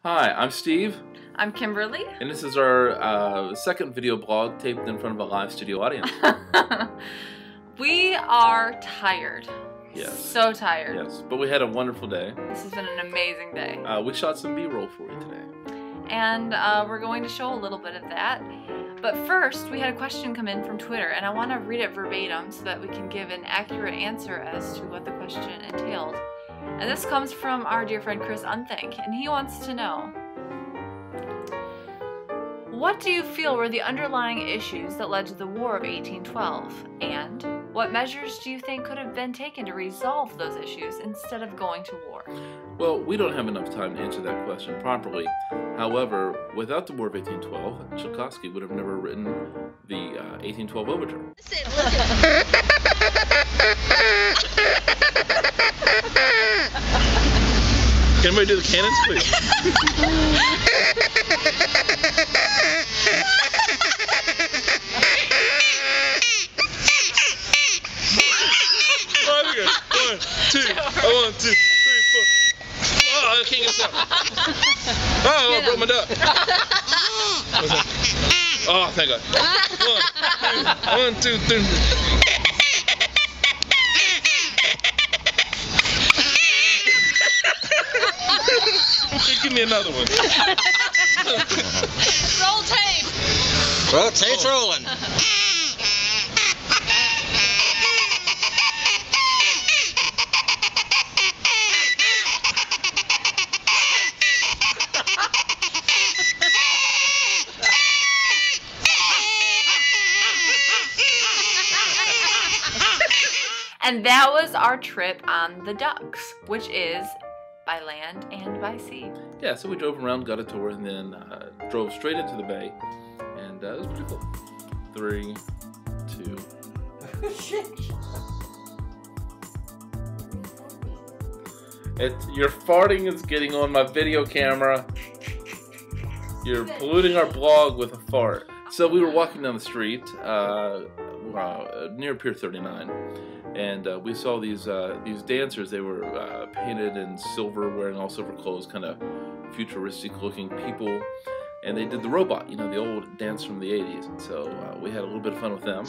Hi, I'm Steve. I'm Kimberly. And this is our second video blog taped in front of a live studio audience. We are tired. Yes. So tired. Yes, but we had a wonderful day. This has been an amazing day. We shot some B-roll for you today. And we're going to show a little bit of that. But first, we had a question come in from Twitter, and I want to read it verbatim so that we can give an accurate answer as to what the question entailed. And this comes from our dear friend Chris Unthank, and he wants to know, what do you feel were the underlying issues that led to the War of 1812? And what measures do you think could have been taken to resolve those issues instead of going to war? Well, we don't have enough time to answer that question properly. However, without the War of 1812, Tchaikovsky would have never written the 1812 Overture. Can anybody do the cannons, please? Oh, good. 1, 2, 1, 2, 3, 4. Oh, I can't get this out. Oh, I broke my duck. Oh, thank God. 1, 2, 3. Give me another one. Roll tape. Roll tape's rolling. And that was our trip on the Ducks, which is by land and by sea. Yeah, so we drove around, got a tour, and then drove straight into the bay, and it was pretty cool. 3, 2. Your farting is getting on my video camera. You're polluting our blog with a fart. So we were walking down the street near Pier 39. And we saw these dancers. They were painted in silver, wearing all silver clothes, kind of futuristic-looking people. And they did the robot, you know, the old dance from the 80s. And so we had a little bit of fun with them.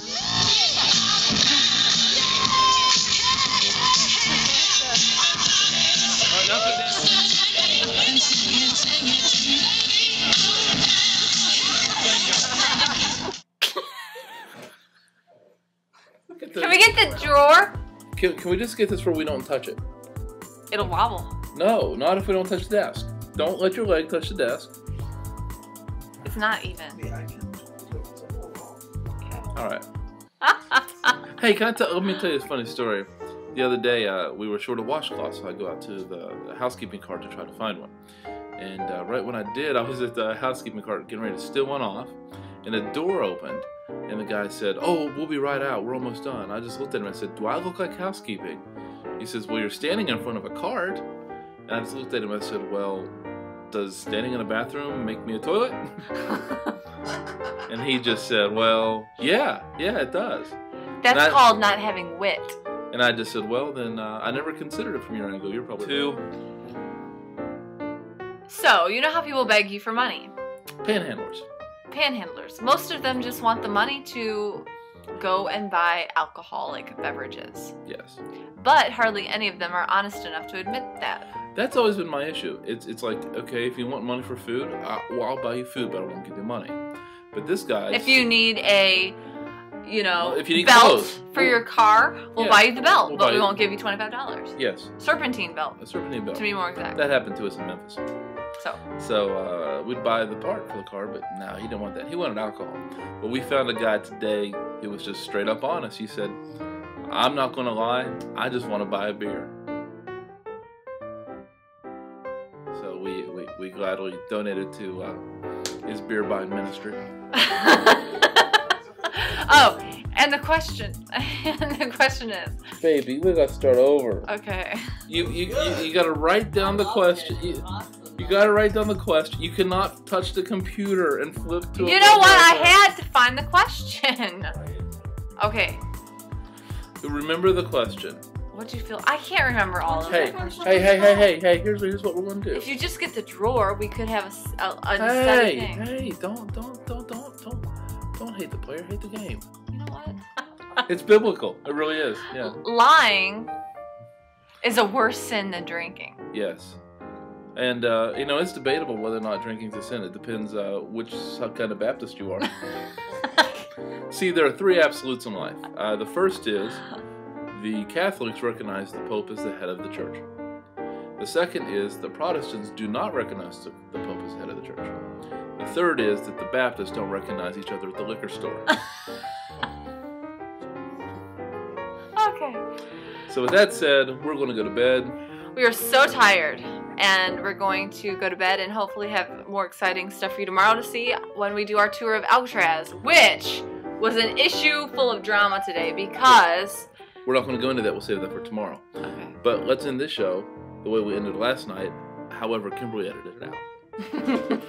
Can we get the drawer? Can we just get this where we don't touch it? It'll wobble. No, not if we don't touch the desk. Don't let your leg touch the desk. It's not even. Alright. Hey, let me tell you this funny story. The other day, we were short of washcloths, so I go out to the housekeeping cart to try to find one. And right when I did, I was at the housekeeping cart getting ready to steal one off, and the door opened. And the guy said, "Oh, we'll be right out. We're almost done." I just looked at him and I said, "Do I look like housekeeping?" He says, "Well, you're standing in front of a cart." And I just looked at him and I said, "Well, does standing in a bathroom make me a toilet?" And he just said, "Well, yeah, it does." That's called not having wit. And I just said, "Well, then I never considered it from your angle. You're probably 2. So, you know how people beg you for money? Panhandlers. Panhandlers. Most of them just want the money to go and buy alcoholic beverages. Yes. But hardly any of them are honest enough to admit that. That's always been my issue. It's like, okay, if you want money for food, I'll buy you food, but I won't give you money. But this guy... If you need a, you know, if you need belt clothes for your car, we'll buy you the belt, but we won't give you $25. Yes. Serpentine belt. A serpentine belt. To be more exact. That happened to us in Memphis. So we'd buy the part for the car, but no, he didn't want that. He wanted alcohol. But we found a guy today who was just straight up honest. He said, "I'm not going to lie. I just want to buy a beer." So we gladly donated to his beer buying ministry. Oh, and the question is, baby, we got to start over. Okay. You got to write down the question. You gotta write down the question. You cannot touch the computer and flip to. You know what? I had to find the question. Okay. Remember the question. What'd you feel? I can't remember all of Hey, it. hey, here's what we're gonna do. If you just get the drawer, we could have a steady thing. Hey, don't hate the player, hate the game. You know what? It's biblical. It really is. Yeah. Lying is a worse sin than drinking. Yes. And, it's debatable whether or not drinking's a sin. It depends which kind of Baptist you are. See, there are three absolutes in life. The first is the Catholics recognize the Pope as the head of the church. The second is the Protestants do not recognize the Pope as the head of the church. The third is that the Baptists don't recognize each other at the liquor store. Okay. So with that said, we're going to go to bed. We are so tired, and we're going to go to bed and hopefully have more exciting stuff for you tomorrow to see when we do our tour of Alcatraz, which was an issue full of drama today because... We're not going to go into that. We'll save that for tomorrow. Okay. But let's end this show the way we ended last night. However, Kimberly edited it out.